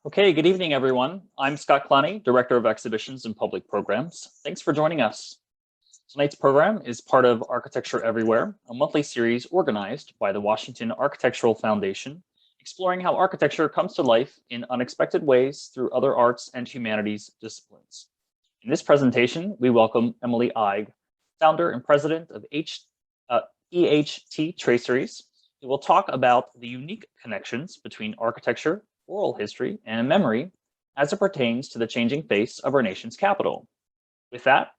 Okay, good evening, everyone. I'm Scott Clowney, Director of Exhibitions and Public Programs. Thanks for joining us. Tonight's program is part of Architecture Everywhere, a monthly series organized by the Washington Architectural Foundation, exploring how architecture comes to life in unexpected ways through other arts and humanities disciplines. In this presentation, we welcome Emily Eig, founder and president of EHT Traceries, who will talk about the unique connections between architecture, oral history, and memory as it pertains to the changing face of our nation's capital. With that,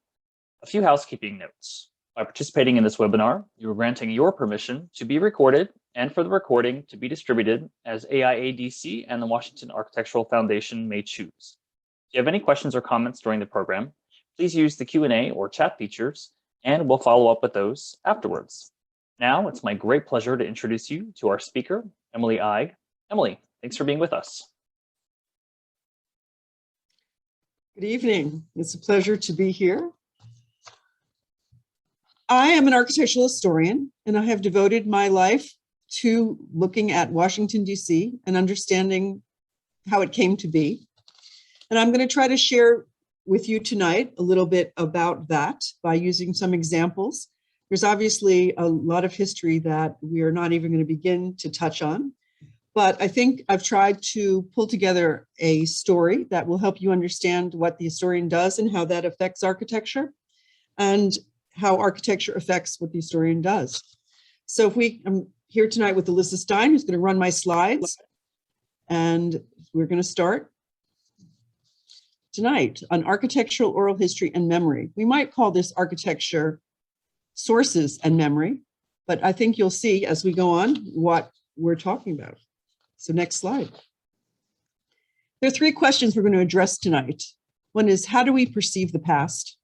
a few housekeeping notes. By participating in this webinar, you are granting your permission to be recorded and for the recording to be distributed as AIADC and the Washington Architectural Foundation may choose. If you have any questions or comments during the program, please use the Q&A or chat features, and we'll follow up with those afterwards. Now, it's my great pleasure to introduce you to our speaker, Emily Eig. Emily, thanks for being with us. Good evening. It's a pleasure to be here. I am an architectural historian, and I have devoted my life to looking at Washington, D.C. and understanding how it came to be. And I'm going to try to share with you tonight a little bit about that by using some examples. There's obviously a lot of history that we are not even going to begin to touch on. But I think I've tried to pull together a story that will help you understand what the historian does and how that affects architecture, and how architecture affects what the historian does. So I'm here tonight with Alyssa Stein, who's going to run my slides, and we're going to start tonight on architectural oral history and memory. We might call this architecture sources and memory, but I think you'll see as we go on what we're talking about. So next slide. There are three questions we're going to address tonight. One is, how do we perceive the past?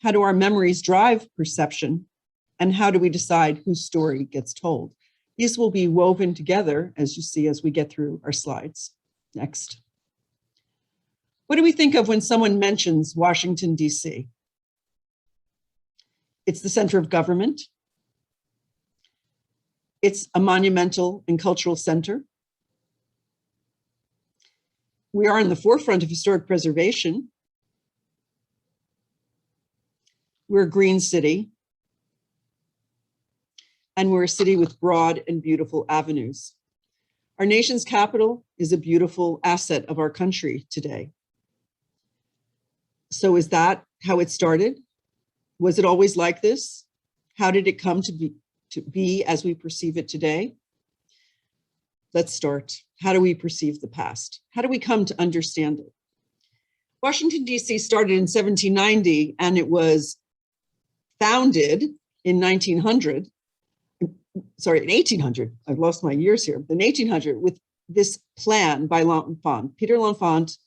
How do our memories drive perception? And how do we decide whose story gets told? These will be woven together, as you see, as we get through our slides. Next. What do we think of when someone mentions Washington, D.C.? It's the center of government. It's a monumental and cultural center. We are in the forefront of historic preservation. We're a green city. And we're a city with broad and beautiful avenues. Our nation's capital is a beautiful asset of our country today. So is that how it started? Was it always like this? How did it come to be as we perceive it today? Let's start. How do we perceive the past? How do we come to understand it? Washington, D.C. started in 1790, and it was founded in 1800. I've lost my years here. In 1800, with this plan by L'Enfant. Peter L'Enfant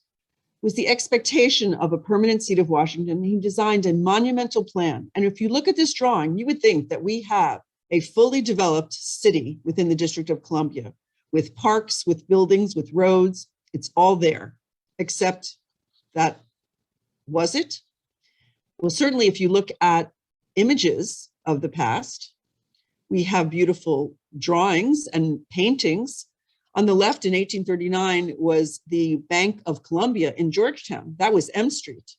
was the expectation of a permanent seat of Washington. He designed a monumental plan. And if you look at this drawing, you would think that we have a fully developed city within the District of Columbia, with parks, with buildings, with roads. It's all there, except that, was it? Well, certainly if you look at images of the past, we have beautiful drawings and paintings. On the left in 1839 was the Bank of Columbia in Georgetown. That was M Street.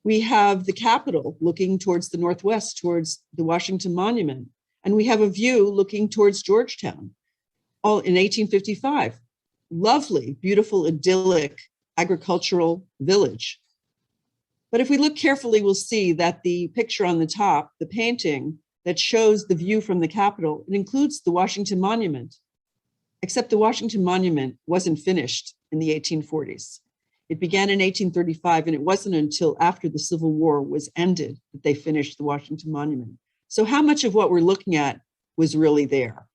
We have the Capitol looking towards the northwest, towards the Washington Monument. And we have a view looking towards Georgetown, all in 1855. Lovely, beautiful, idyllic agricultural village. But if we look carefully, we'll see that the picture on the top, the painting that shows the view from the Capitol, it includes the Washington Monument. Except the Washington Monument wasn't finished in the 1840s. It began in 1835, and it wasn't until after the Civil War was ended that they finished the Washington Monument. So how much of what we're looking at was really there?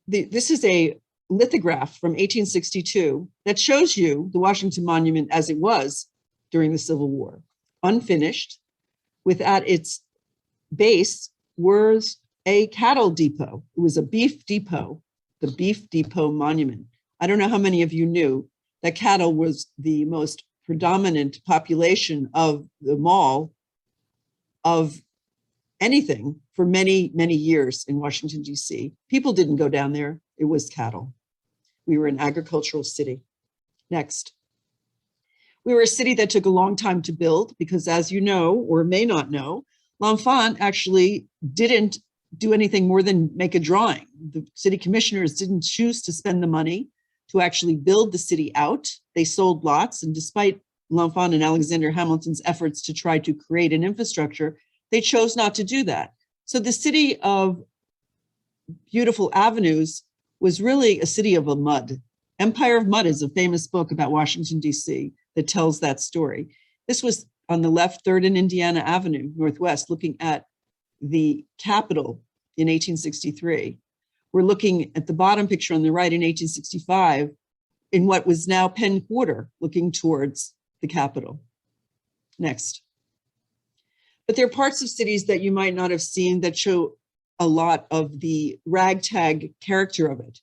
This is a lithograph from 1862 that shows you the Washington Monument as it was during the Civil War, unfinished, with at its base was a cattle depot. It was a beef depot, the Beef Depot Monument. I don't know how many of you knew that cattle was the most predominant population of the mall of anything for many, many years in Washington, D.C. People didn't go down there. It was cattle. We were an agricultural city. Next. We were a city that took a long time to build because, as you know, or may not know, L'Enfant actually didn't do anything more than make a drawing. The city commissioners didn't choose to spend the money to actually build the city out. They sold lots, and despite L'Enfant and Alexander Hamilton's efforts to try to create an infrastructure, they chose not to do that. So the city of beautiful avenues was really a city of a mud. Empire of Mud is a famous book about Washington, D.C. that tells that story. This was on the left, 3rd and Indiana Avenue, Northwest, looking at the Capitol in 1863. We're looking at the bottom picture on the right in 1865 in what was now Penn Quarter, looking towards the Capitol. Next. But there are parts of cities that you might not have seen that show a lot of the ragtag character of it.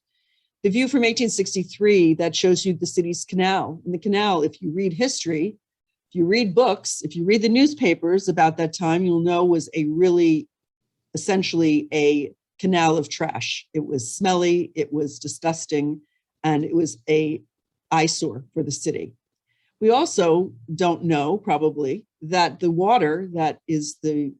The view from 1863 that shows you the city's canal. And the canal, if you read history, if you read books, if you read the newspapers about that time, you'll know was a really, essentially a canal of trash. It was smelly, it was disgusting, and it was a eyesore for the city. We also don't know, probably, that the water that is the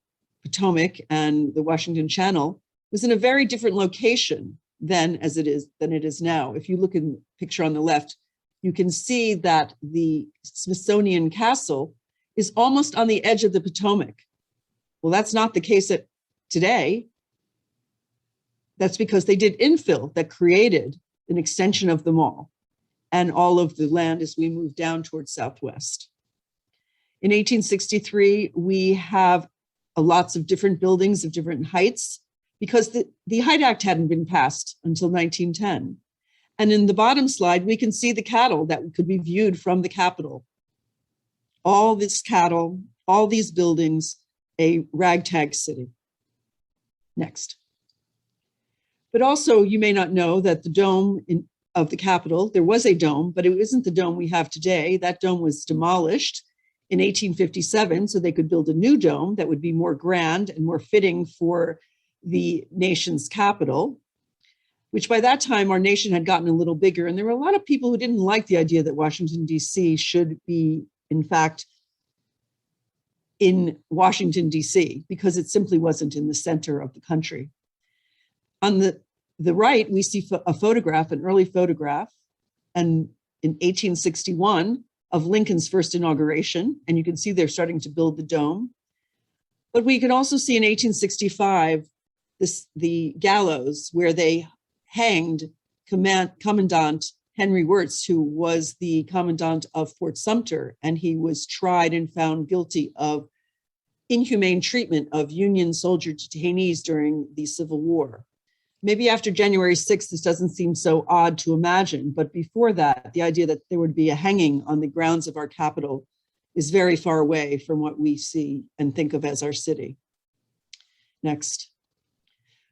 Potomac and the Washington Channel was in a very different location than it is now. If you look in the picture on the left, you can see that the Smithsonian Castle is almost on the edge of the Potomac. Well, that's not the case today. That's because they did infill that created an extension of the mall and all of the land as we move down towards Southwest. In 1863, we have lots of different buildings of different heights because the Height Act hadn't been passed until 1910. And in the bottom slide, we can see the cattle that could be viewed from the Capitol. All this cattle, all these buildings, a ragtag city. Next. But also, you may not know that the dome of the Capitol, there was a dome, but it isn't the dome we have today. That dome was demolished in 1857, so they could build a new dome that would be more grand and more fitting for the nation's capital, which by that time our nation had gotten a little bigger. And there were a lot of people who didn't like the idea that Washington, D.C. should be, in fact, in Washington, D.C., because it simply wasn't in the center of the country. On the right, we see a photograph, an early photograph, and in 1861 of Lincoln's first inauguration, and you can see they're starting to build the dome. But we can also see in 1865 the gallows where they hanged Commandant Henry Wirz, who was the commandant of Fort Sumter, and he was tried and found guilty of inhumane treatment of Union soldier detainees during the Civil War. Maybe after January 6th, this doesn't seem so odd to imagine, but before that, the idea that there would be a hanging on the grounds of our capital is very far away from what we see and think of as our city. Next.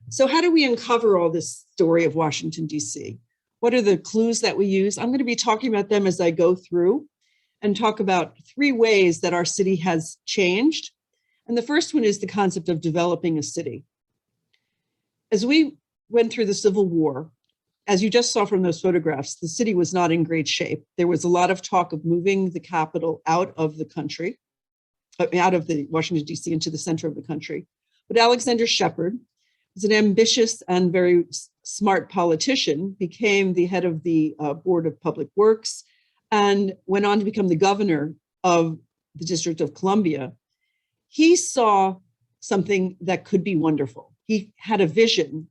So how do we uncover all this story of Washington, D.C.? What are the clues that we use? I'm going to be talking about them as I go through and talk about 3 ways that our city has changed. And the first one is the concept of developing a city. As we went through the Civil War, as you just saw from those photographs, the city was not in great shape. There was a lot of talk of moving the capital out of the country, out of the Washington, D.C. into the center of the country. But Alexander Shepard was an ambitious and very smart politician, became the head of the Board of Public Works, and went on to become the governor of the District of Columbia. He saw something that could be wonderful. He had a vision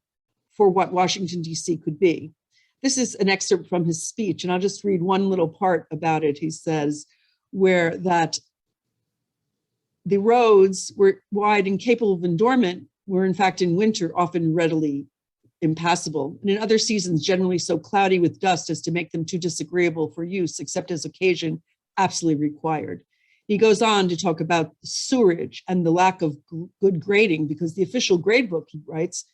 for what Washington, D.C. could be. This is an excerpt from his speech, and I'll just read one little part about it. He says, where that the roads were wide and capable of endurement were in fact in winter often readily impassable, and in other seasons generally so cloudy with dust as to make them too disagreeable for use, except as occasion absolutely required. He goes on to talk about sewerage and the lack of good grading, because the official grade book, he writes,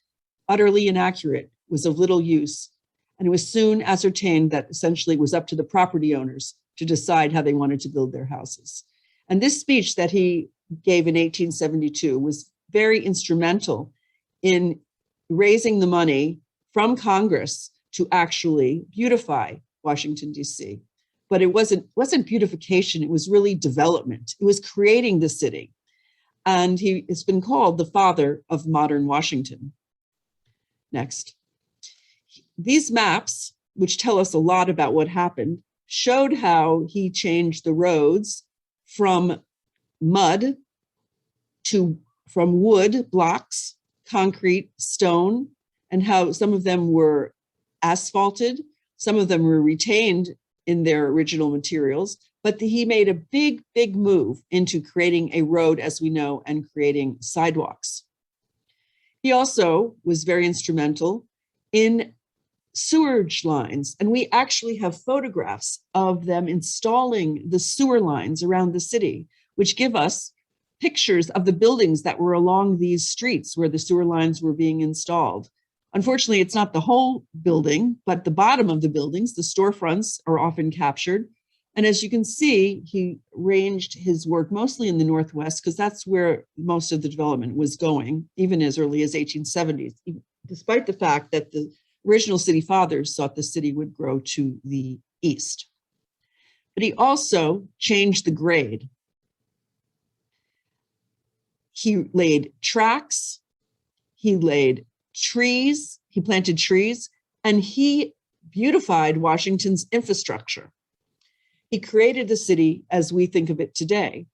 utterly inaccurate, was of little use, and it was soon ascertained that essentially it was up to the property owners to decide how they wanted to build their houses. And this speech that he gave in 1872 was very instrumental in raising the money from Congress to actually beautify Washington, D.C. But it wasn't beautification, it was really development. It was creating the city. And it's been called the father of modern Washington. Next. These maps, which tell us a lot about what happened, showed how he changed the roads from mud from wood blocks, concrete, stone, and how some of them were asphalted, some of them were retained in their original materials, but he made a big, big move into creating a road as we know and creating sidewalks. He also was very instrumental in sewerage lines, and we actually have photographs of them installing the sewer lines around the city, which give us pictures of the buildings that were along these streets where the sewer lines were being installed. Unfortunately, it's not the whole building, but the bottom of the buildings, the storefronts, are often captured. And as you can see, he ranged his work mostly in the Northwest because that's where most of the development was going, even as early as 1870s, despite the fact that the original city fathers thought the city would grow to the east. But he also changed the grade. He laid tracks, he laid trees, he planted trees, and he beautified Washington's infrastructure. He created the city as we think of it today.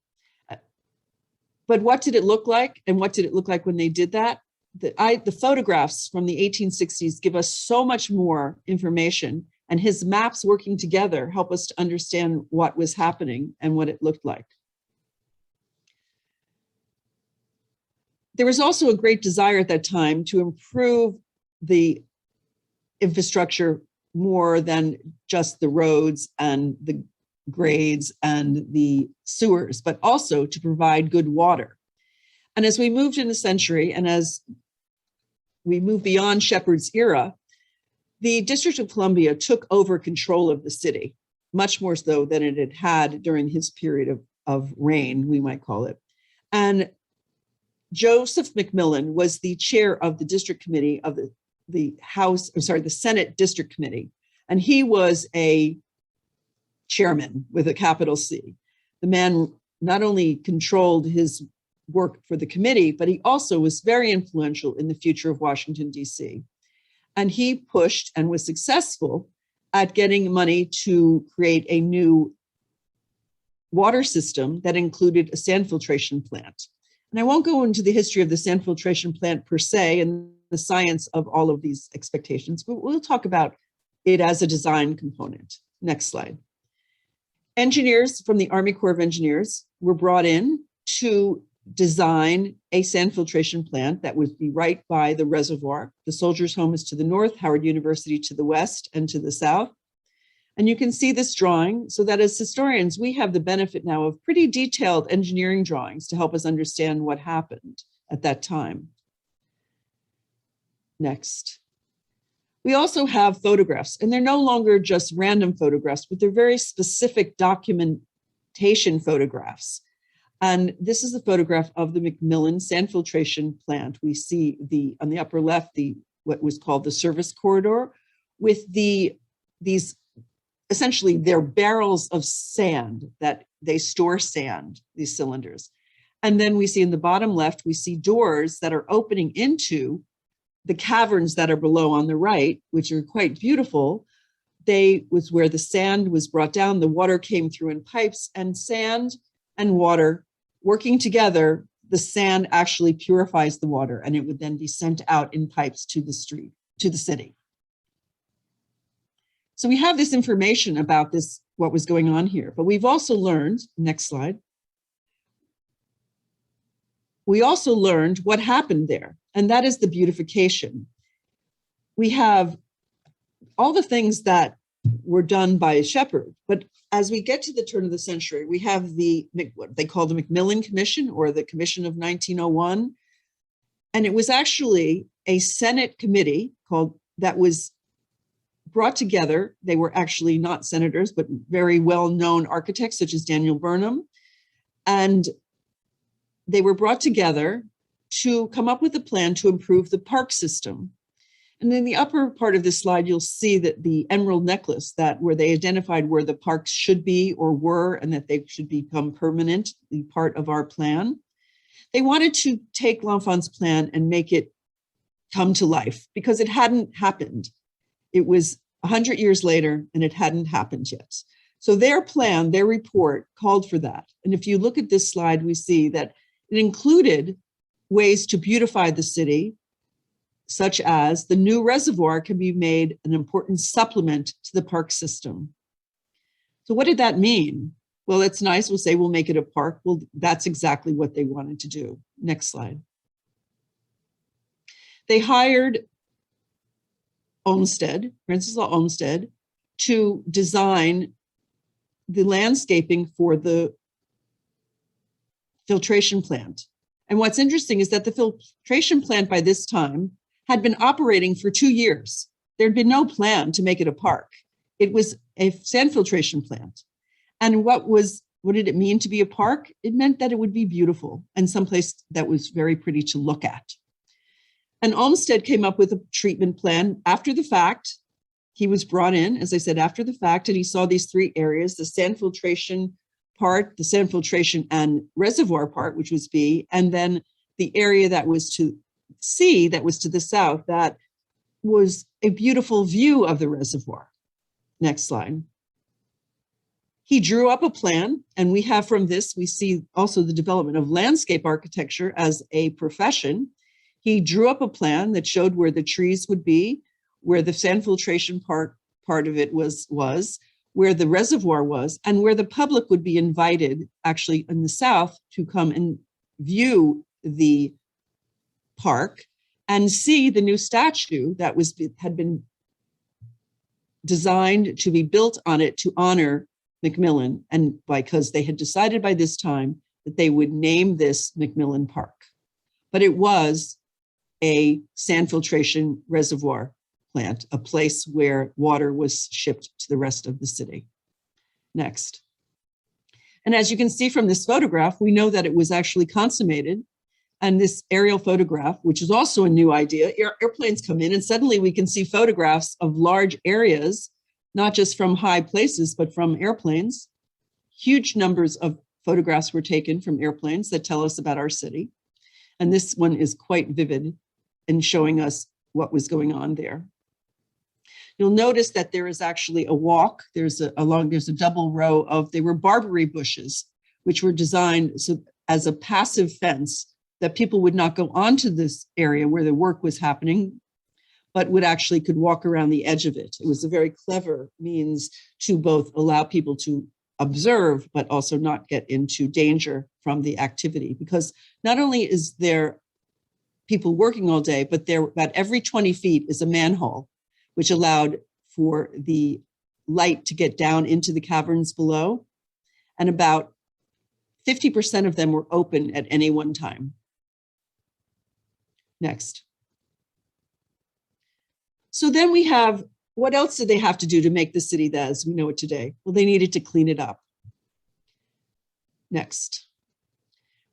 But what did it look like? And what did it look like when they did that? The photographs from the 1860s give us so much more information, and his maps working together help us to understand what was happening and what it looked like. There was also a great desire at that time to improve the infrastructure more than just the roads and the grades and the sewers, but also to provide good water. And as we moved in the century, and as we move beyond Shepard's era, the District of Columbia took over control of the city, much more so than it had during his period of reign, we might call it. And Joseph McMillan was the chair of the district committee of the Senate District Committee. And he was a chairman with a capital C. The man not only controlled his work for the committee, but he also was very influential in the future of Washington, D.C. And he pushed and was successful at getting money to create a new water system that included a sand filtration plant. And I won't go into the history of the sand filtration plant per se and the science of all of these expectations, but we'll talk about it as a design component. Next slide. Engineers from the Army Corps of Engineers were brought in to design a sand filtration plant that would be right by the reservoir. The Soldiers' Home is to the north, Howard University to the west and to the south. And you can see this drawing so that as historians, we have the benefit now of pretty detailed engineering drawings to help us understand what happened at that time. Next. We also have photographs, and they're no longer just random photographs, but they're very specific documentation photographs. And this is a photograph of the McMillan sand filtration plant. We see on the upper left, what was called the service corridor with these essentially they're barrels of sand that they store sand, these cylinders. And then we see in the bottom left, we see doors that are opening into the caverns that are below on the right, which are quite beautiful. Was where the sand was brought down, the water came through in pipes, and sand and water working together, the sand actually purifies the water, and it would then be sent out in pipes to the street, to the city. So we have this information about this, what was going on here, but we've also learned, next slide, we also learned what happened there, and that is the beautification. We have all the things that were done by Shepard, but as we get to the turn of the century, we have what they call the McMillan Commission, or the Commission of 1901, and it was actually a Senate committee that was brought together. They were actually not senators, but very well-known architects such as Daniel Burnham. And they were brought together to come up with a plan to improve the park system. And in the upper part of this slide, you'll see that the emerald necklace, that where they identified where the parks should be or were, and that they should become permanently part of our plan. They wanted to take L'Enfant's plan and make it come to life because it hadn't happened. It was 100 years later and it hadn't happened yet. So their plan, their report called for that. And if you look at this slide, we see that it included ways to beautify the city, such as the new reservoir can be made an important supplement to the park system. So what did that mean? Well, it's nice. We'll say we'll make it a park. Well, that's exactly what they wanted to do. Next slide. They hired Olmsted, Wenceslaw Olmsted, to design the landscaping for the filtration plant. And what's interesting is that the filtration plant by this time had been operating for 2 years. There'd been no plan to make it a park. It was a sand filtration plant. And what did it mean to be a park? It meant that it would be beautiful and someplace that was very pretty to look at. And Olmsted came up with a treatment plan after the fact. He was brought in, as I said, after the fact, and he saw these 3 areas, the sand filtration part, the sand filtration and reservoir part, which was B, and then the area that was to C, that was to the south, that was a beautiful view of the reservoir. Next slide. He drew up a plan, and we have from this, we see also the development of landscape architecture as a profession. He drew up a plan that showed where the trees would be, where the sand filtration part of it was, where the reservoir was, and where the public would be invited, actually in the south, to come and view the park and see the new statue that had been designed to be built on it to honor Macmillan, and because they had decided by this time that they would name this Macmillan Park. But it was a sand filtration reservoir plant, a place where water was shipped to the rest of the city. Next. And as you can see from this photograph, we know that it was actually consummated. And this aerial photograph, which is also a new idea, airplanes come in and suddenly we can see photographs of large areas, not just from high places, but from airplanes. Huge numbers of photographs were taken from airplanes that tell us about our city. And this one is quite vivid in showing us what was going on there. You'll notice that there is actually a walk. There's a double row of, they were barberry bushes, which were designed as a passive fence that people would not go onto this area where the work was happening, but could walk around the edge of it. It was a very clever means to both allow people to observe, but also not get into danger from the activity. Because not only is there people working all day, but there about every 20 feet is a manhole, which allowed for the light to get down into the caverns below. And about 50% of them were open at any one time. Next. So then we have, what else did they have to do to make the city as we know it today? Well, they needed to clean it up. Next.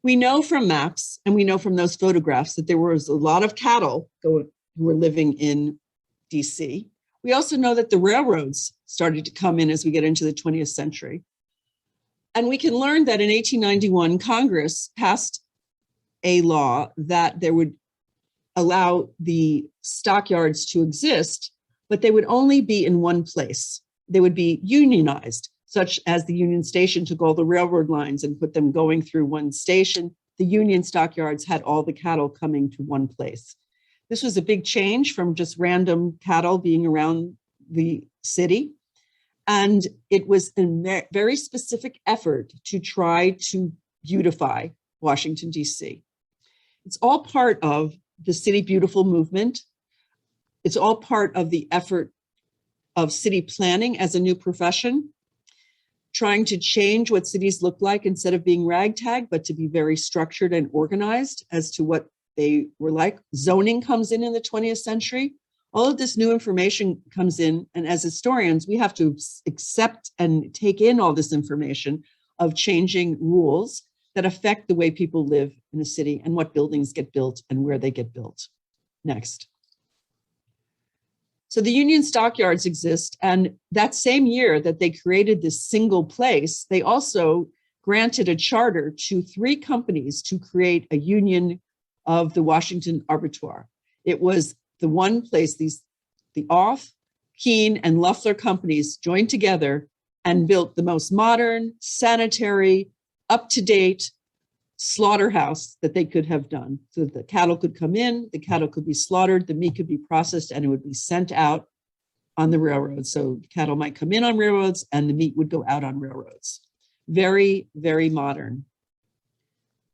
We know from maps and we know from those photographs that there was a lot of cattle who were living in DC. We also know that the railroads started to come in as we get into the 20th century. And we can learn that in 1891, Congress passed a law that there would allow the stockyards to exist, but they would only be in one place. They would be unionized, such as the Union Station took all the railroad lines and put them going through one station. The Union stockyards had all the cattle coming to one place. This was a big change from just random cattle being around the city. And it was a very specific effort to try to beautify Washington, D.C. It's all part of the City Beautiful movement. It's all part of the effort of city planning as a new profession, trying to change what cities look like instead of being ragtag, but to be very structured and organized as to what they were like. Zoning comes in the 20th century. All of this new information comes in, and as historians, we have to accept and take in all this information of changing rules that affect the way people live in a city and what buildings get built and where they get built. Next. So the Union Stockyards exist, and that same year that they created this single place, they also granted a charter to 3 companies to create a union of the Washington Arbitoire. It was the one place the Off, Keene, and Loeffler companies joined together and built the most modern, sanitary, up-to-date slaughterhouse that they could have done. So the cattle could come in, the cattle could be slaughtered, the meat could be processed, and it would be sent out on the railroads. So cattle might come in on railroads and the meat would go out on railroads. Very, very modern.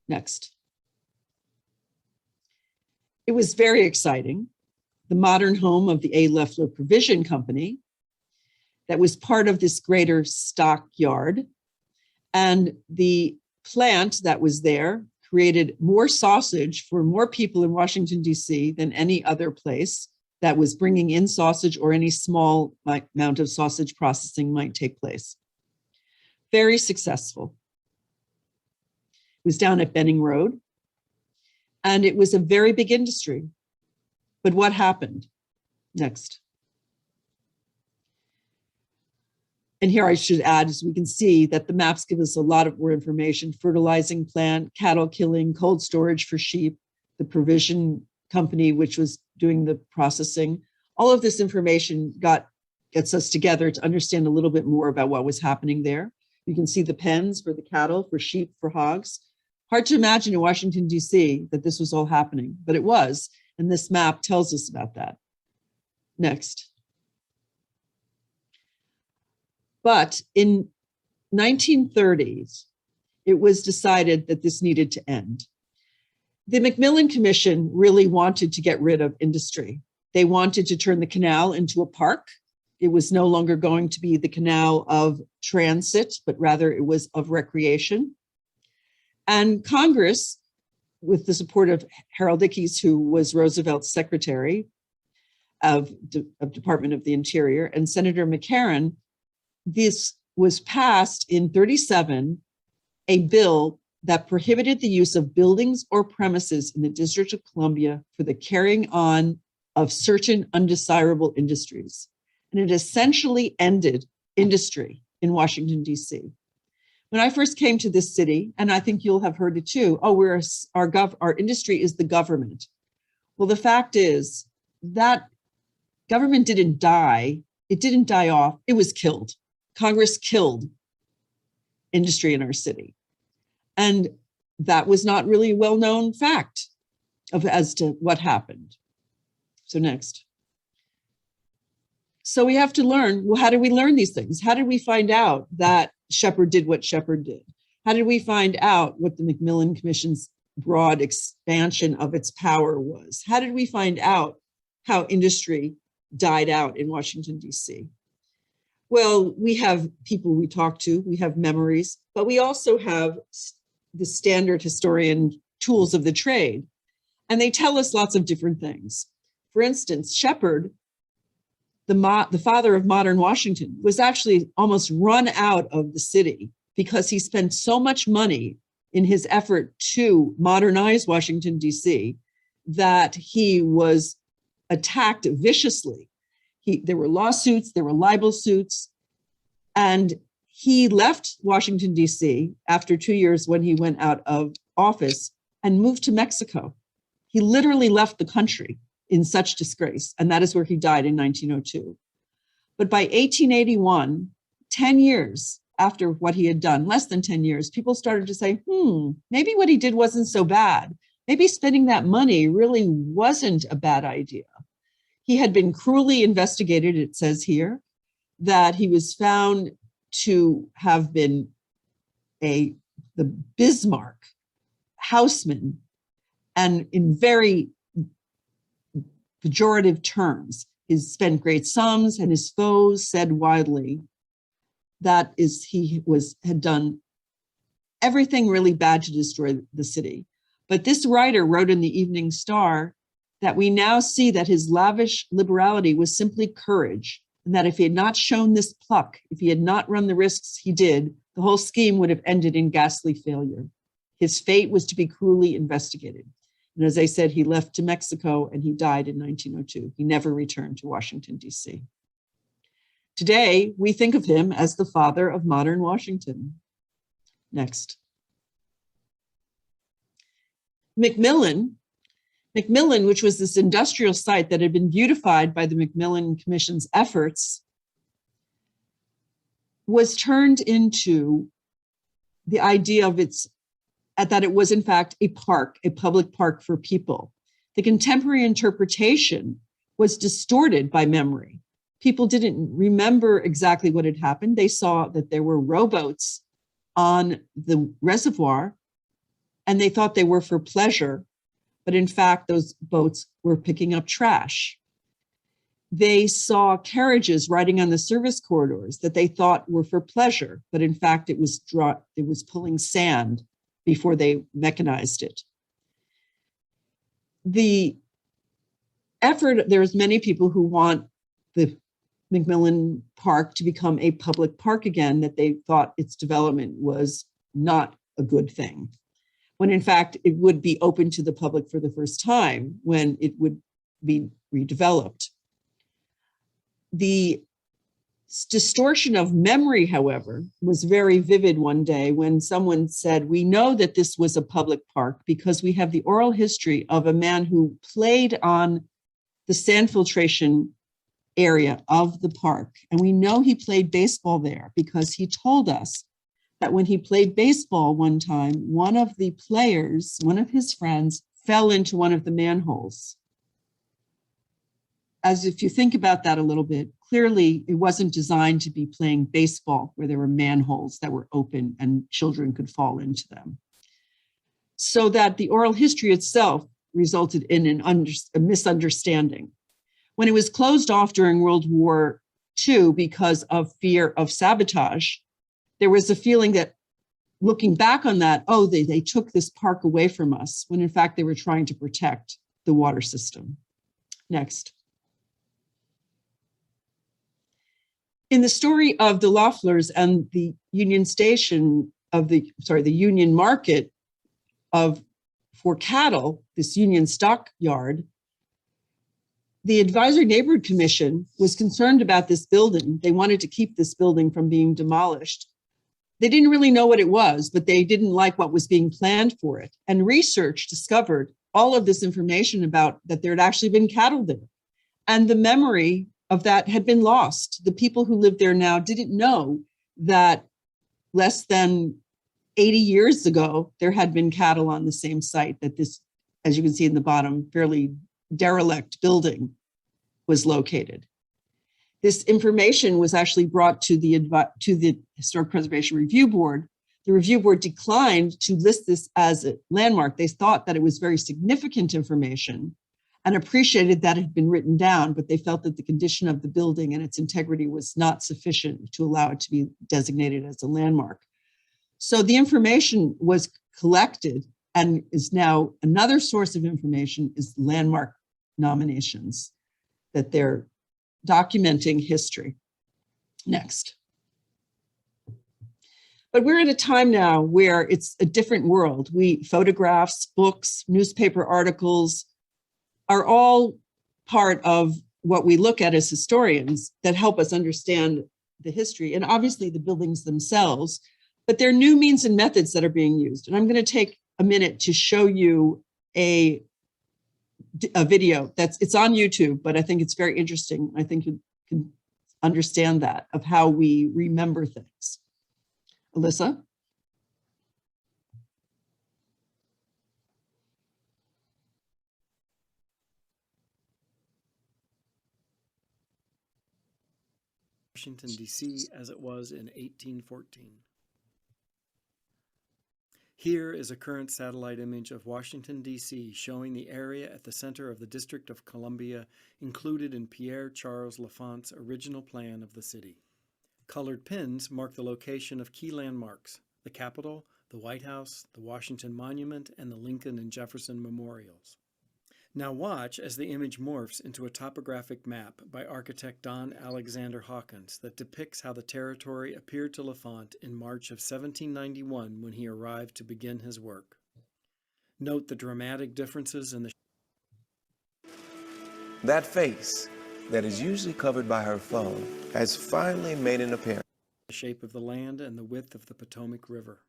Next. It was very exciting. The modern home of the A. Loeffler Provision Company that was part of this greater stockyard. And the plant that was there created more sausage for more people in Washington, D.C. than any other place that was bringing in sausage or any small amount of sausage processing might take place. Very successful. It was down at Benning Road, and it was a very big industry. But what happened? Next. And here I should add, as we can see, that the maps give us a lot of more information: fertilizing plant, cattle killing, cold storage for sheep, the provision company, which was doing the processing. All of this information gets us together to understand a little bit more about what was happening there. You can see the pens for the cattle, for sheep, for hogs. Hard to imagine in Washington, D.C. that this was all happening, but it was. And this map tells us about that. Next. But in 1930s, it was decided that this needed to end. The Macmillan Commission really wanted to get rid of industry. They wanted to turn the canal into a park. It was no longer going to be the canal of transit, but rather it was of recreation. And Congress, with the support of Harold Ickes, who was Roosevelt's secretary of Department of the Interior, and Senator McCarran, this was passed in 1937, a bill that prohibited the use of buildings or premises in the District of Columbia for the carrying on of certain undesirable industries. And it essentially ended industry in Washington, D.C. When I first came to this city, and I think you'll have heard it too, our industry is the government. Well, the fact is that government didn't die. It didn't die off. It was killed. Congress killed industry in our city. And that was not really a well-known fact as to what happened. So next. So we have to learn, well, how did we learn these things? How did we find out that Shepard did what Shepard did? How did we find out what the Macmillan Commission's broad expansion of its power was? How did we find out how industry died out in Washington, D.C.? Well, we have people we talk to, we have memories, but we also have the standard historian tools of the trade, and they tell us lots of different things. For instance, Shepard, the father of modern Washington, was actually almost run out of the city because he spent so much money in his effort to modernize Washington, D.C., that he was attacked viciously. There were lawsuits, there were libel suits, and he left Washington, D.C. after 2 years when he went out of office and moved to Mexico. He literally left the country in such disgrace, and that is where he died in 1902. But by 1881, 10 years after what he had done, less than 10 years, people started to say, maybe what he did wasn't so bad. Maybe spending that money really wasn't a bad idea. He had been cruelly investigated, it says here, that he was found to have been the Bismarck houseman, and in very pejorative terms. He spent great sums, and his foes said widely that he had done everything really bad to destroy the city. But this writer wrote in the Evening Star that we now see that his lavish liberality was simply courage, and that if he had not shown this pluck, if he had not run the risks he did, the whole scheme would have ended in ghastly failure. His fate was to be cruelly investigated. And as I said, he left to Mexico and he died in 1902. He never returned to Washington, D.C. Today, we think of him as the father of modern Washington. Next. McMillan, which was this industrial site that had been beautified by the Macmillan Commission's efforts, was turned into the idea of that it was in fact a park, a public park for people. The contemporary interpretation was distorted by memory. People didn't remember exactly what had happened. They saw that there were rowboats on the reservoir and they thought they were for pleasure, but in fact, those boats were picking up trash. They saw carriages riding on the service corridors that they thought were for pleasure, but in fact, it was pulling sand before they mechanized it. The effort, there's many people who want the Macmillan Park to become a public park again, that they thought its development was not a good thing, when in fact it would be open to the public for the first time when it would be redeveloped. The distortion of memory, however, was very vivid one day when someone said, we know that this was a public park because we have the oral history of a man who played on the sand filtration area of the park. And we know he played baseball there because he told us that when he played baseball one time, one of the players, one of his friends, fell into one of the manholes. As if you think about that a little bit, clearly it wasn't designed to be playing baseball where there were manholes that were open and children could fall into them. So that the oral history itself resulted in a misunderstanding. When it was closed off during World War II because of fear of sabotage, there was a feeling that looking back on that, oh, they took this park away from us, when in fact they were trying to protect the water system. Next. In the story of the Loefflers and the Union Station of the Union Market for cattle, this Union stockyard, the Advisory Neighborhood Commission was concerned about this building. They wanted to keep this building from being demolished. They didn't really know what it was, but they didn't like what was being planned for it. And research discovered all of this information about that there had actually been cattle there. And the memory of that had been lost. The people who live there now didn't know that less than 80 years ago, there had been cattle on the same site that this, as you can see in the bottom, fairly derelict building was located. This information was actually brought to the Historic Preservation Review Board. The review board declined to list this as a landmark. They thought that it was very significant information and appreciated that it had been written down, but they felt that the condition of the building and its integrity was not sufficient to allow it to be designated as a landmark. So the information was collected and is now another source of information is landmark nominations, that they're documenting history. Next. But we're at a time now where it's a different world. Photographs, books, newspaper articles are all part of what we look at as historians that help us understand the history, and obviously the buildings themselves, but there are new means and methods that are being used. And I'm going to take a minute to show you a video it's on YouTube, but I think it's very interesting. I think you can understand that of how we remember things. Alyssa? Washington, D.C. as it was in 1814. Here is a current satellite image of Washington, D.C. showing the area at the center of the District of Columbia included in Pierre Charles L'Enfant's original plan of the city. Colored pins mark the location of key landmarks: the Capitol, the White House, the Washington Monument, and the Lincoln and Jefferson memorials. Now watch as the image morphs into a topographic map by architect Don Alexander Hawkins that depicts how the territory appeared to Lafont in March of 1791 when he arrived to begin his work. Note the dramatic differences in the That face, that is usually covered by her phone, has finally made an appearance. shape of the land and the width of the Potomac River.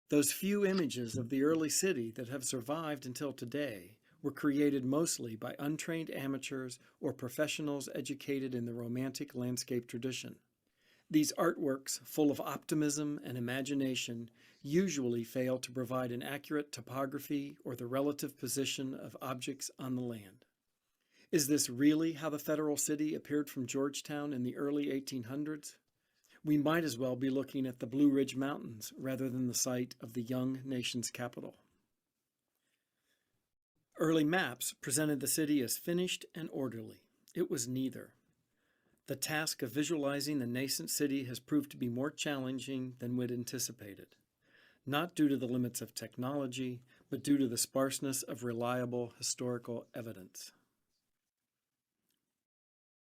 Those few images of the early city that have survived until today were created mostly by untrained amateurs or professionals educated in the Romantic landscape tradition. These artworks, full of optimism and imagination, usually fail to provide an accurate topography or the relative position of objects on the land. Is this really how the federal city appeared from Georgetown in the early 1800s? We might as well be looking at the Blue Ridge Mountains rather than the site of the young nation's capital. Early maps presented the city as finished and orderly. It was neither. The task of visualizing the nascent city has proved to be more challenging than we'd anticipated, not due to the limits of technology, but due to the sparseness of reliable historical evidence.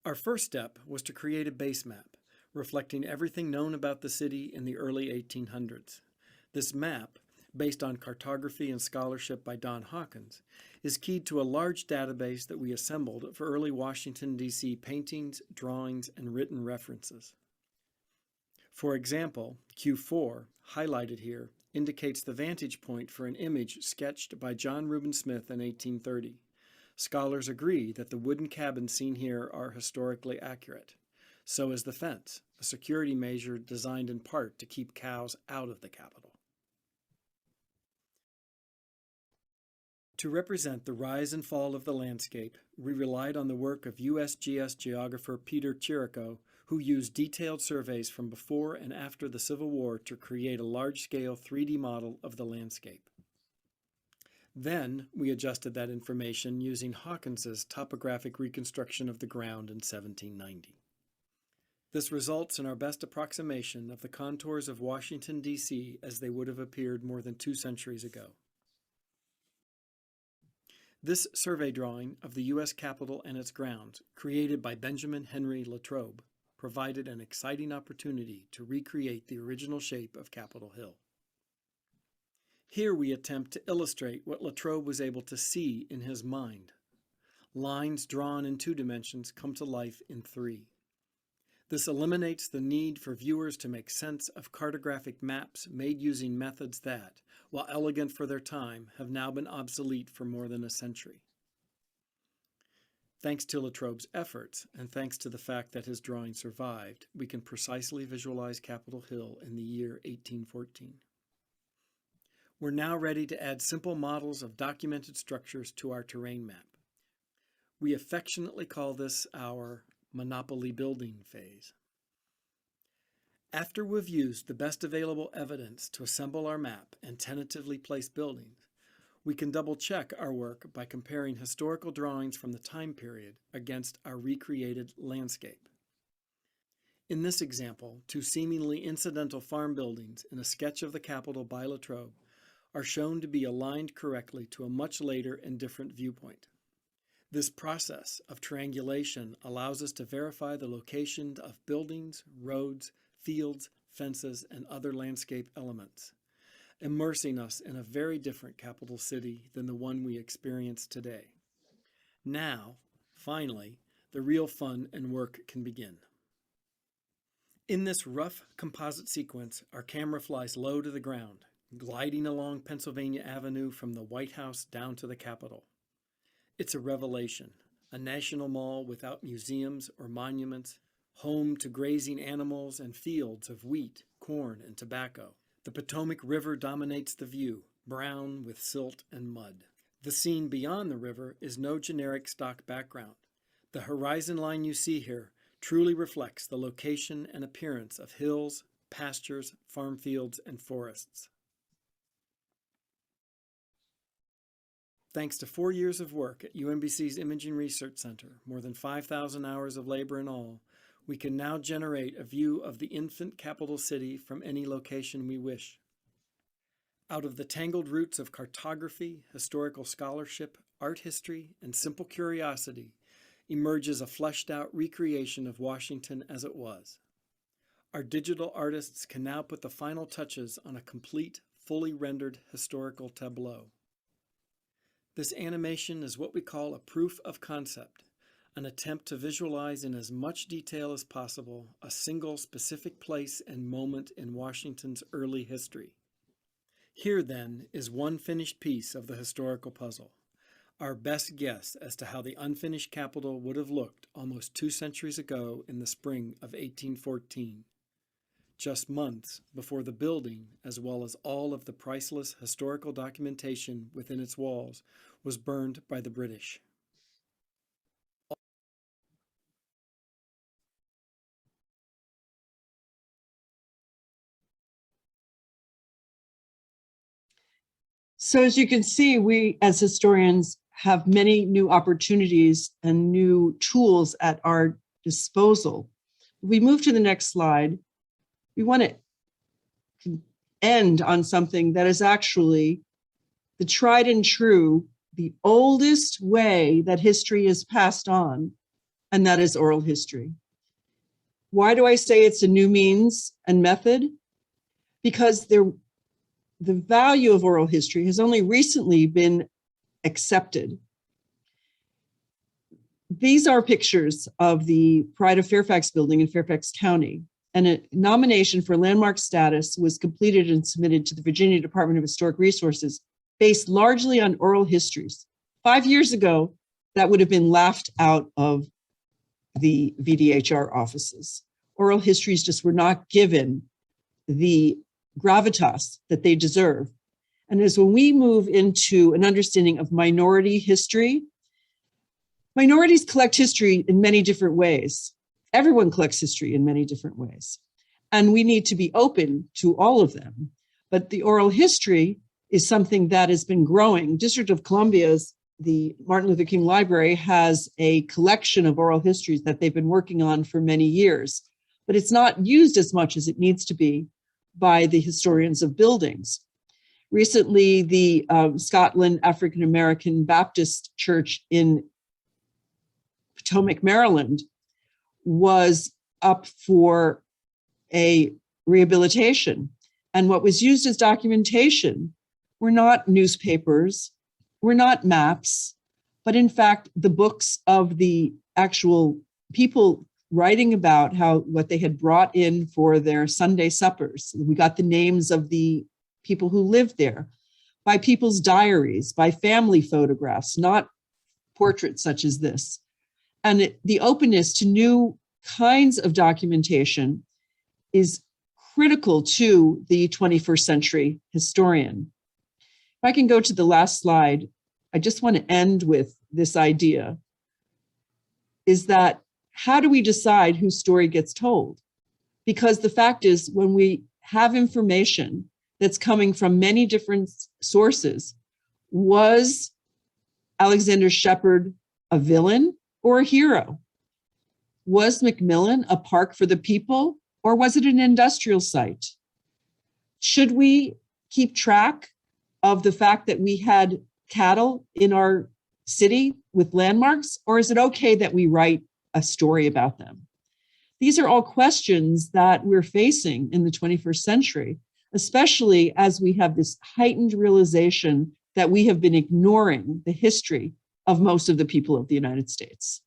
Our first step was to create a base map, reflecting everything known about the city in the early 1800s. This map, based on cartography and scholarship by Don Hawkins, is keyed to a large database that we assembled of early Washington, D.C. paintings, drawings, and written references. For example, Q4, highlighted here, indicates the vantage point for an image sketched by John Reuben Smith in 1830. Scholars agree that the wooden cabins seen here are historically accurate. So is the fence, a security measure designed in part to keep cows out of the Capitol. To represent the rise and fall of the landscape, we relied on the work of USGS geographer Peter Chirico, who used detailed surveys from before and after the Civil War to create a large-scale 3D model of the landscape. Then we adjusted that information using Hawkins's topographic reconstruction of the ground in 1790. This results in our best approximation of the contours of Washington, D.C. as they would have appeared more than 2 centuries ago. This survey drawing of the U.S. Capitol and its grounds, created by Benjamin Henry Latrobe, provided an exciting opportunity to recreate the original shape of Capitol Hill. Here we attempt to illustrate what Latrobe was able to see in his mind. Lines drawn in 2 dimensions come to life in 3. This eliminates the need for viewers to make sense of cartographic maps made using methods that, while elegant for their time, have now been obsolete for more than a century. Thanks to Latrobe's efforts, and thanks to the fact that his drawing survived, we can precisely visualize Capitol Hill in the year 1814. We're now ready to add simple models of documented structures to our terrain map. We affectionately call this our Monopoly building phase. After we've used the best available evidence to assemble our map and tentatively place buildings, we can double-check our work by comparing historical drawings from the time period against our recreated landscape. In this example, 2 seemingly incidental farm buildings in a sketch of the Capitol by Latrobe are shown to be aligned correctly to a much later and different viewpoint. This process of triangulation allows us to verify the location of buildings, roads, fields, fences, and other landscape elements, immersing us in a very different capital city than the one we experience today. Now, finally, the real fun and work can begin. In this rough composite sequence, our camera flies low to the ground, gliding along Pennsylvania Avenue from the White House down to the Capitol. It's a revelation, a national mall without museums or monuments, home to grazing animals and fields of wheat, corn, and tobacco. The Potomac River dominates the view, brown with silt and mud. The scene beyond the river is no generic stock background. The horizon line you see here truly reflects the location and appearance of hills, pastures, farm fields, and forests. Thanks to 4 years of work at UMBC's Imaging Research Center, more than 5,000 hours of labor in all, we can now generate a view of the infant capital city from any location we wish. Out of the tangled roots of cartography, historical scholarship, art history, and simple curiosity emerges a fleshed-out recreation of Washington as it was. Our digital artists can now put the final touches on a complete, fully rendered historical tableau. This animation is what we call a proof of concept, an attempt to visualize in as much detail as possible a single specific place and moment in Washington's early history. Here, then, is one finished piece of the historical puzzle, our best guess as to how the unfinished Capitol would have looked almost 2 centuries ago in the spring of 1814, just months before the building, as well as all of the priceless historical documentation within its walls, was burned by the British. So as you can see, we as historians have many new opportunities and new tools at our disposal. If we move to the next slide, we want to end on something that is actually the tried and true, the oldest way that history is passed on, and that is oral history. Why do I say it's a new means and method? Because the value of oral history has only recently been accepted. These are pictures of the Pride of Fairfax building in Fairfax County, and a nomination for landmark status was completed and submitted to the Virginia Department of Historic Resources based largely on oral histories. 5 years ago, that would have been laughed out of the VDHR offices. Oral histories just were not given the gravitas that they deserve. And as when we move into an understanding of minority history, minorities collect history in many different ways. Everyone collects history in many different ways. And we need to be open to all of them. But the oral history is something that has been growing. District of Columbia's, the Martin Luther King Library, has a collection of oral histories that they've been working on for many years, but it's not used as much as it needs to be by the historians of buildings. Recently, the Scotland African American Baptist Church in Potomac, Maryland, was up for a rehabilitation. And what was used as documentation were not newspapers, were not maps, but in fact, the books of the actual people writing about what they had brought in for their Sunday suppers. We got the names of the people who lived there by people's diaries, by family photographs, not portraits such as this. And the openness to new kinds of documentation is critical to the 21st century historian. If I can go to the last slide, I just want to end with this idea, is that how do we decide whose story gets told? Because the fact is, when we have information that's coming from many different sources, was Alexander Shepard a villain or a hero? Was Macmillan a park for the people, or was it an industrial site? Should we keep track of the fact that we had cattle in our city with landmarks, or is it okay that we write a story about them? These are all questions that we're facing in the 21st century, especially as we have this heightened realization that we have been ignoring the history of most of the people of the United States.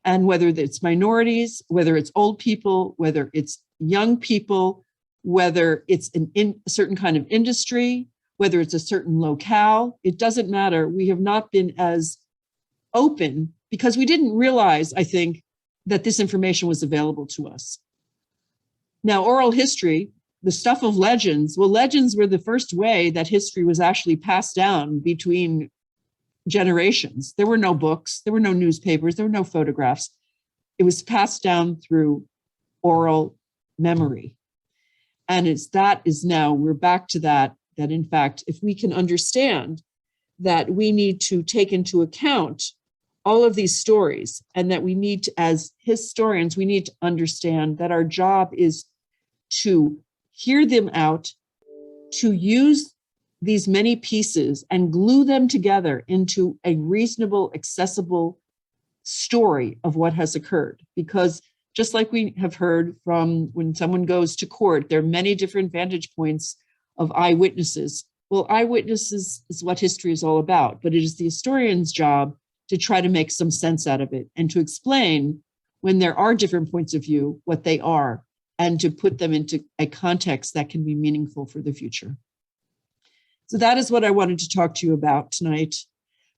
And whether it's minorities, whether it's old people, whether it's young people, whether it's a certain kind of industry, whether it's a certain locale, it doesn't matter. We have not been as open because we didn't realize, I think, that this information was available to us. Now, oral history, the stuff of legends, well, legends were the first way that history was actually passed down between generations. There were no books, there were no newspapers, there were no photographs. It was passed down through oral memory. And we're back to that in fact, if we can understand that we need to take into account all of these stories, and that we need to, as historians, we need to understand that our job is to hear them out, to use these many pieces and glue them together into a reasonable, accessible story of what has occurred. Because just like we have heard from when someone goes to court, there are many different vantage points of eyewitnesses. Well, eyewitnesses is what history is all about, but it is the historian's job to try to make some sense out of it and to explain when there are different points of view, what they are, and to put them into a context that can be meaningful for the future. So that is what I wanted to talk to you about tonight,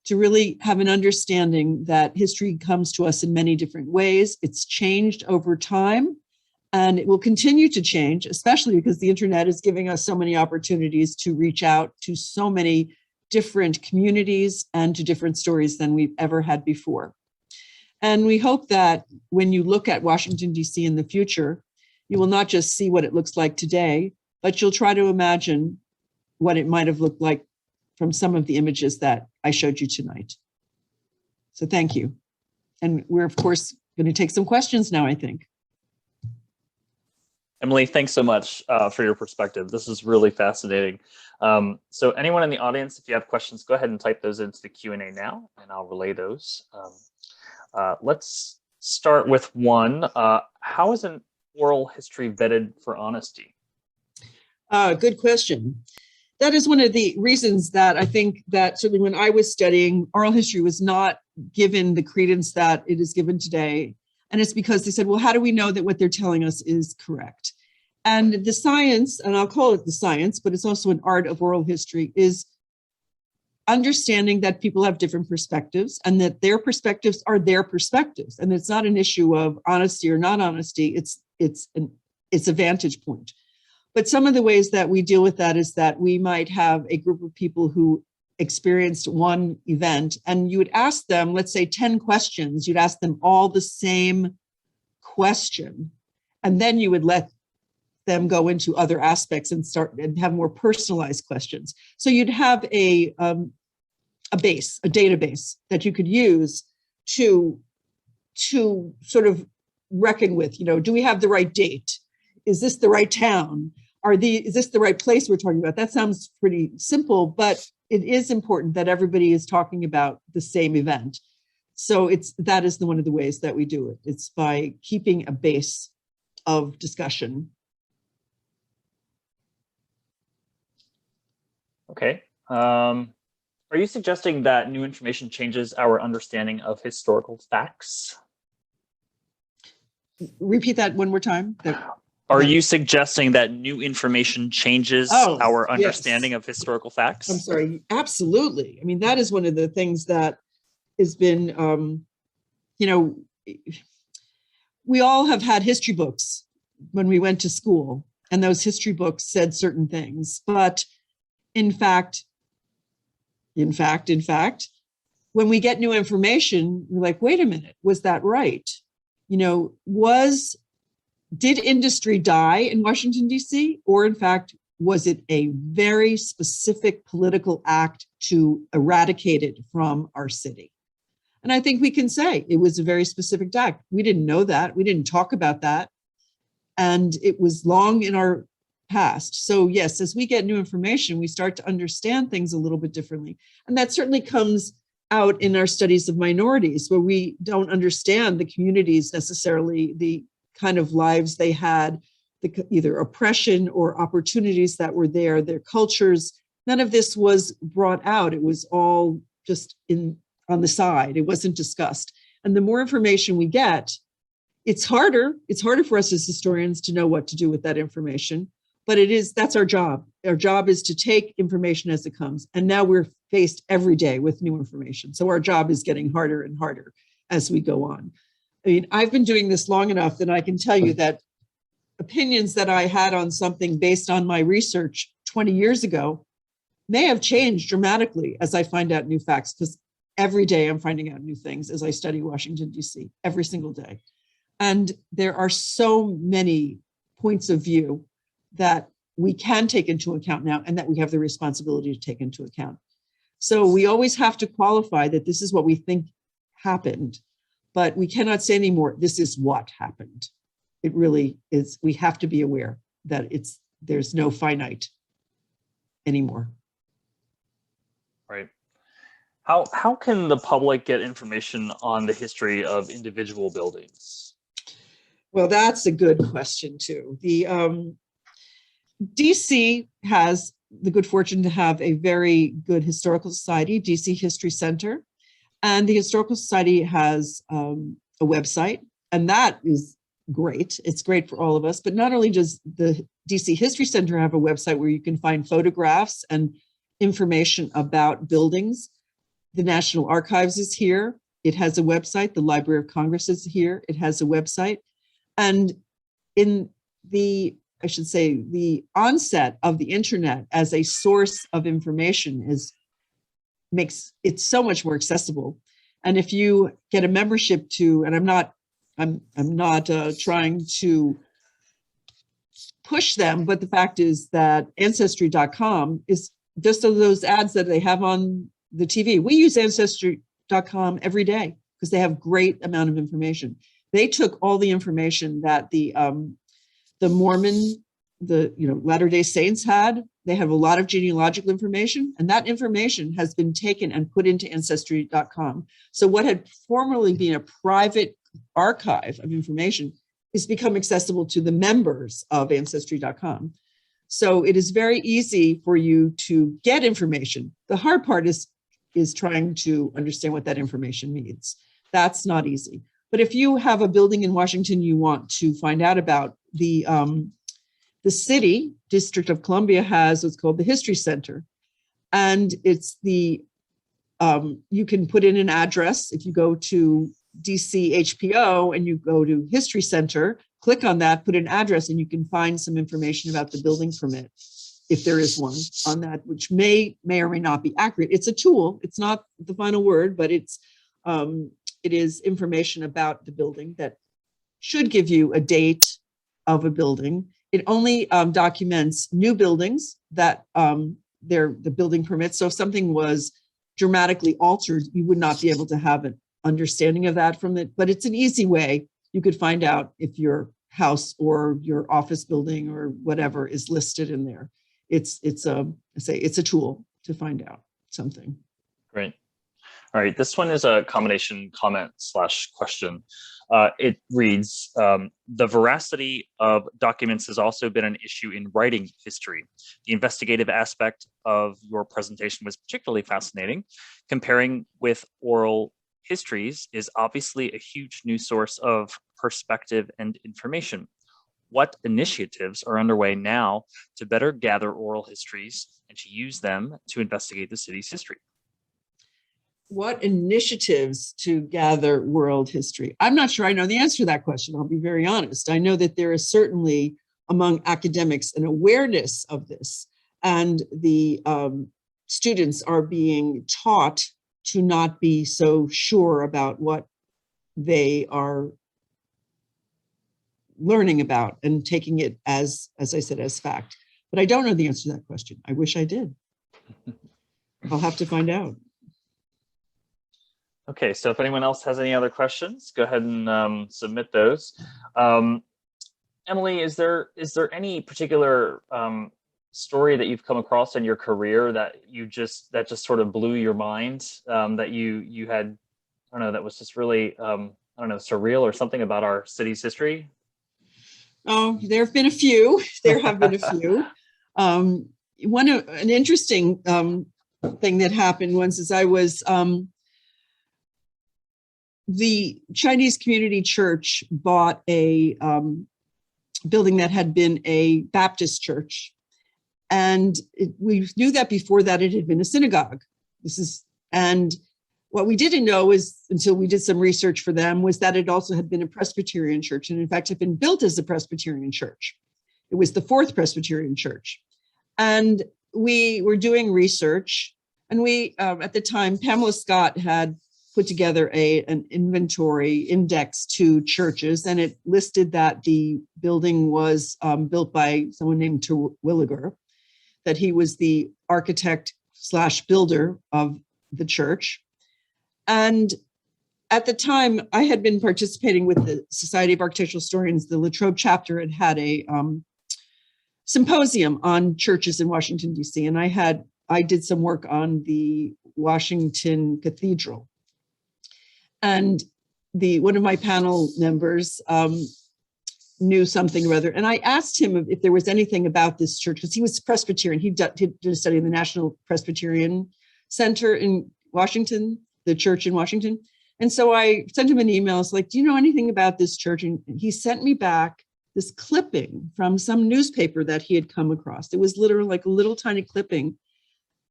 to really have an understanding that history comes to us in many different ways. It's changed over time, and it will continue to change, especially because the internet is giving us so many opportunities to reach out to so many different communities and to different stories than we've ever had before. And we hope that when you look at Washington, D.C. in the future, you will not just see what it looks like today, but you'll try to imagine what it might have looked like from some of the images that I showed you tonight. So thank you. And we're, of course, going to take some questions now, I think. Emily, thanks so much for your perspective. This is really fascinating. So anyone in the audience, if you have questions, go ahead and type those into the Q&A now, and I'll relay those. Let's start with one. How is an oral history vetted for honesty? Good question. That is one of the reasons that I think that certainly when I was studying, oral history was not given the credence that it is given today. And it's because they said, well, how do we know that what they're telling us is correct? And the science, and I'll call it the science, but it's also an art of oral history, is understanding that people have different perspectives and that their perspectives are their perspectives. And it's not an issue of honesty or not honesty, it's a vantage point. But some of the ways that we deal with that is that we might have a group of people who experienced one event, and you would ask them, let's say 10 questions, you'd ask them all the same question, and then you would let them go into other aspects and start and have more personalized questions. So you'd have a database that you could use to sort of reckon with, do we have the right date? Is this the right town? Is this the right place we're talking about? That sounds pretty simple, but it is important that everybody is talking about the same event. So that is one of the ways that we do it. It's by keeping a base of discussion. Okay. Are you suggesting that new information changes our understanding of historical facts? Repeat that one more time. Are you suggesting that new information changes our understanding of historical facts? I'm sorry, absolutely. I mean, that is one of the things that has been, we all have had history books when we went to school, and those history books said certain things. But in fact, when we get new information, we're like, wait a minute, was that right? Did industry die in Washington, D.C., or in fact, was it a very specific political act to eradicate it from our city? And I think we can say it was a very specific act. We didn't know that. We didn't talk about that. And it was long in our past. So yes, as we get new information, we start to understand things a little bit differently. And that certainly comes out in our studies of minorities, where we don't understand the communities necessarily, the kind of lives they had, either oppression or opportunities that were there, their cultures. None of this was brought out. It was all just on the side. It wasn't discussed. And the more information we get, it's harder for us as historians to know what to do with that information, but that's our job. Our job is to take information as it comes. And now we're faced every day with new information. So our job is getting harder and harder as we go on. I mean, I've been doing this long enough that I can tell you that opinions that I had on something based on my research 20 years ago may have changed dramatically as I find out new facts, because every day I'm finding out new things as I study Washington, D.C., every single day. And there are so many points of view that we can take into account now, and that we have the responsibility to take into account. So we always have to qualify that this is what we think happened, but we cannot say anymore, this is what happened. It really is, we have to be aware that there's no finite anymore. How can the public get information on the history of individual buildings? Well, that's a good question too. The DC has the good fortune to have a very good historical society, DC History Center. And the Historical Society has a website, and that is great. It's great for all of us. But not only does the DC History Center have a website where you can find photographs and information about buildings, the National Archives is here. It has a website. The Library of Congress is here. It has a website. And in the, I should say, the onset of the internet as a source of information makes it so much more accessible. And if you get a membership to, and I'm not trying to push them, but the fact is that ancestry.com is just those ads that they have on the TV. We use ancestry.com every day because they have great amount of information. They took all the information that the Mormon, Latter-day Saints had. They have a lot of genealogical information, and that information has been taken and put into ancestry.com. So what had formerly been a private archive of information is become accessible to the members of ancestry.com. So it is very easy for you to get information. The hard part is trying to understand what that information means. That's not easy. But if you have a building in Washington you want to find out about, the city, District of Columbia, has what's called the History Center. And it's you can put in an address. If you go to DC HPO and you go to History Center, click on that, put an address, and you can find some information about the building permit, if there is one on that, which may or may not be accurate. It's a tool. It's not the final word, but it is information about the building that should give you a date of a building. It only documents new buildings that the building permits. So if something was dramatically altered, you would not be able to have an understanding of that from it. But it's an easy way. You could find out if your house or your office building or whatever is listed in there. It's a tool to find out something. Great. All right, this one is a combination comment/question. It reads, the veracity of documents has also been an issue in writing history. The investigative aspect of your presentation was particularly fascinating. Comparing with oral histories is obviously a huge new source of perspective and information. What initiatives are underway now to better gather oral histories and to use them to investigate the city's history? What initiatives to gather world history? I'm not sure I know the answer to that question. I'll be very honest. I know that there is certainly among academics an awareness of this, and the students are being taught to not be so sure about what they are learning about and taking it as I said, as fact. But I don't know the answer to that question. I wish I did. I'll have to find out. Okay, so if anyone else has any other questions, go ahead and submit those. Emily, is there any particular story that you've come across in your career that just sort of blew your mind, that you had, I don't know, that was just really surreal or something about our city's history? Oh, there have been a few. There have been a few. An interesting thing that happened once is I was. The Chinese Community Church bought a building that had been a Baptist church. And we knew that before that it had been a synagogue. And what we didn't know is, until we did some research for them, was that it also had been a Presbyterian church. And in fact, had been built as a Presbyterian church. It was the fourth Presbyterian church. And we were doing research. And we, at the time, Pamela Scott had put together an inventory index to churches, and it listed that the building was built by someone named Terwilliger, that he was the architect/builder of the church. And at the time, I had been participating with the Society of Architectural Historians. The Latrobe chapter had a symposium on churches in Washington, D.C., and I did some work on the Washington Cathedral. And one of my panel members knew something or other. And I asked him if there was anything about this church, because he was Presbyterian. He did a study in the National Presbyterian Center in Washington, the church in Washington. And so I sent him an email. It's like, do you know anything about this church? And he sent me back this clipping from some newspaper that he had come across. It was literally like a little tiny clipping.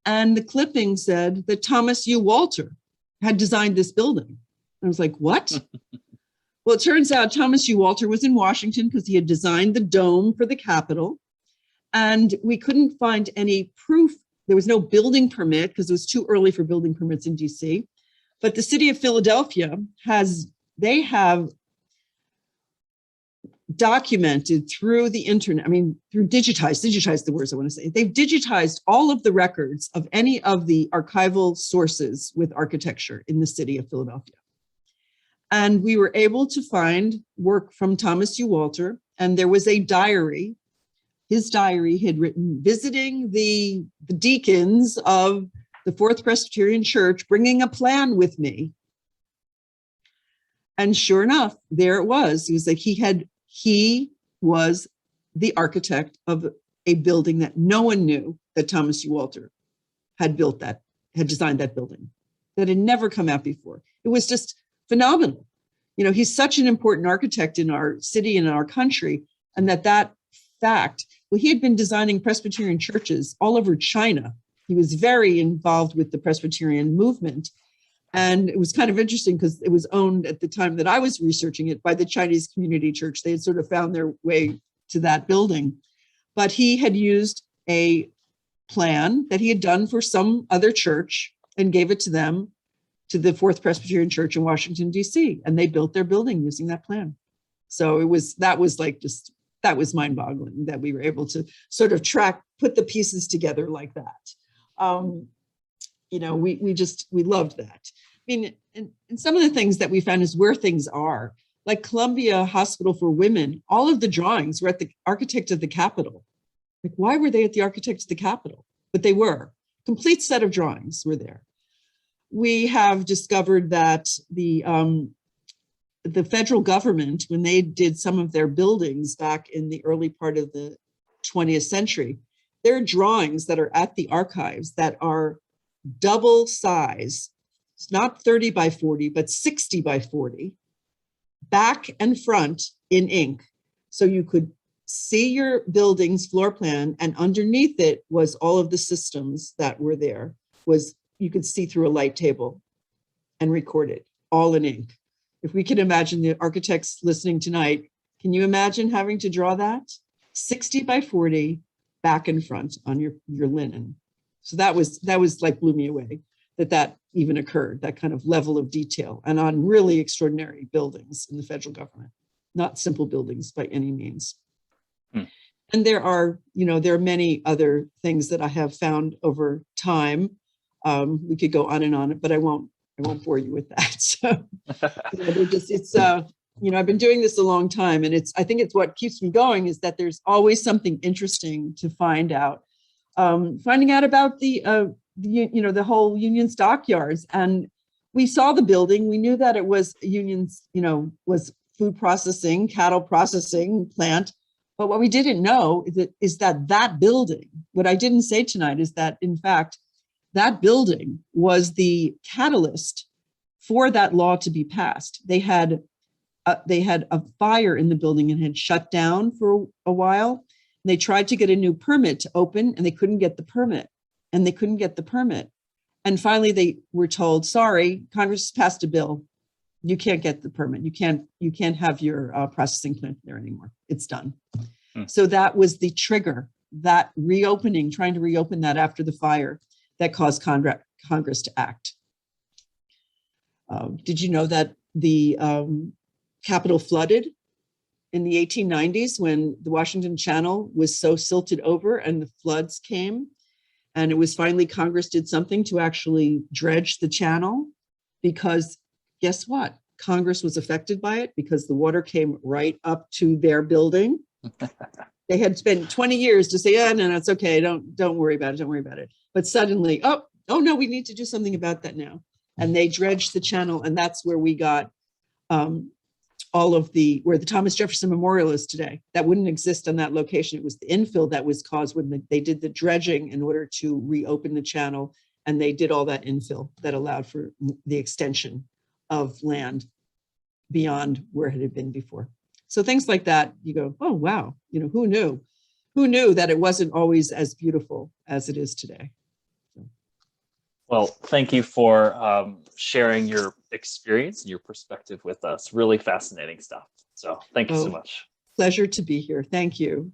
And the clipping said that Thomas U. Walter had designed this building. I was like, what? Well, it turns out Thomas U. Walter was in Washington because he had designed the dome for the Capitol. And we couldn't find any proof. There was no building permit because it was too early for building permits in DC. But the city of Philadelphia they have documented through the internet, through digitized the words I want to say. They've digitized all of the records of any of the archival sources with architecture in the city of Philadelphia. And we were able to find work from Thomas U. Walter, and there was a diary. His diary had written, visiting the deacons of the Fourth Presbyterian Church, bringing a plan with me. And sure enough, there it was. He was like, he was the architect of a building that no one knew that Thomas U. Walter had designed that building, that had never come out before. It was just phenomenal. He's such an important architect in our city and in our country, and that fact, he had been designing Presbyterian churches all over China. He was very involved with the Presbyterian movement. And it was kind of interesting because it was owned at the time that I was researching it by the Chinese Community Church. They had sort of found their way to that building. But he had used a plan that he had done for some other church and gave it to them, to the Fourth Presbyterian Church in Washington, D.C. And they built their building using that plan. So that was mind-boggling that we were able to sort of put the pieces together like that. We loved that. And some of the things that we found is where things are, like Columbia Hospital for Women, all of the drawings were at the architect of the Capitol. Like, why were they at the architect of the Capitol? But they were. Complete set of drawings were there. We have discovered that the federal government, when they did some of their buildings back in the early part of the 20th century, there are drawings that are at the archives that are double size. It's not 30 by 40, but 60 by 40, back and front in ink. So you could see your building's floor plan, and underneath it was all of the systems that were there. You could see through a light table and record it, all in ink. If we can imagine the architects listening tonight, can you imagine having to draw that? 60 by 40, back and front on your linen. So that was like blew me away that even occurred, that kind of level of detail, and on really extraordinary buildings in the federal government, not simple buildings by any means. And there are many other things that I have found over time. We could go on and on, but I won't bore you with that. So I've been doing this a long time, and I think it's what keeps me going is that there's always something interesting to find out. Finding out about the whole Union stockyards, and we saw the building. We knew that it was Union's, was food processing, cattle processing plant. But what we didn't know is that building, what I didn't say tonight is that, in fact, that building was the catalyst for that law to be passed. They had a fire in the building and had shut down for a while. They tried to get a new permit to open, and they couldn't get the permit. And finally, they were told, sorry, Congress passed a bill. You can't get the permit. You can't have your processing plant there anymore. It's done. So that was the trigger, that reopening, trying to reopen that after the fire, that caused Congress to act. Did you know that the Capitol flooded in the 1890s when the Washington Channel was so silted over and the floods came? And it was finally Congress did something to actually dredge the channel, because guess what? Congress was affected by it because the water came right up to their building. They had spent 20 years to say, no, it's okay. Don't worry about it. Don't worry about it. But suddenly, oh no, we need to do something about that now. And they dredged the channel, and that's where we got all of where the Thomas Jefferson Memorial is today. That wouldn't exist on that location. It was the infill that was caused when they did the dredging in order to reopen the channel. And they did all that infill that allowed for the extension of land beyond where it had been before. So things like that, you go, oh, wow, who knew? Who knew that it wasn't always as beautiful as it is today? Well, thank you for sharing your experience and your perspective with us. Really fascinating stuff. So thank you so much. Pleasure to be here. Thank you.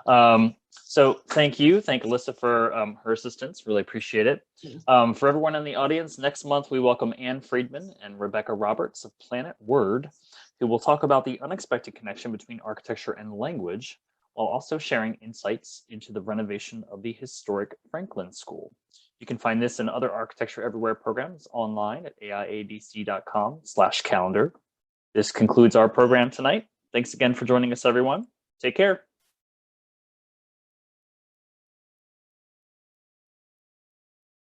So thank Alyssa for her assistance. Really appreciate it. For everyone in the audience, next month we welcome Anne Friedman and Rebecca Roberts of Planet Word, who will talk about the unexpected connection between architecture and language, while also sharing insights into the renovation of the historic Franklin School. You can find this and other Architecture Everywhere programs online at aiadc.com/calendar. This concludes our program tonight. Thanks again for joining us, everyone. Take care.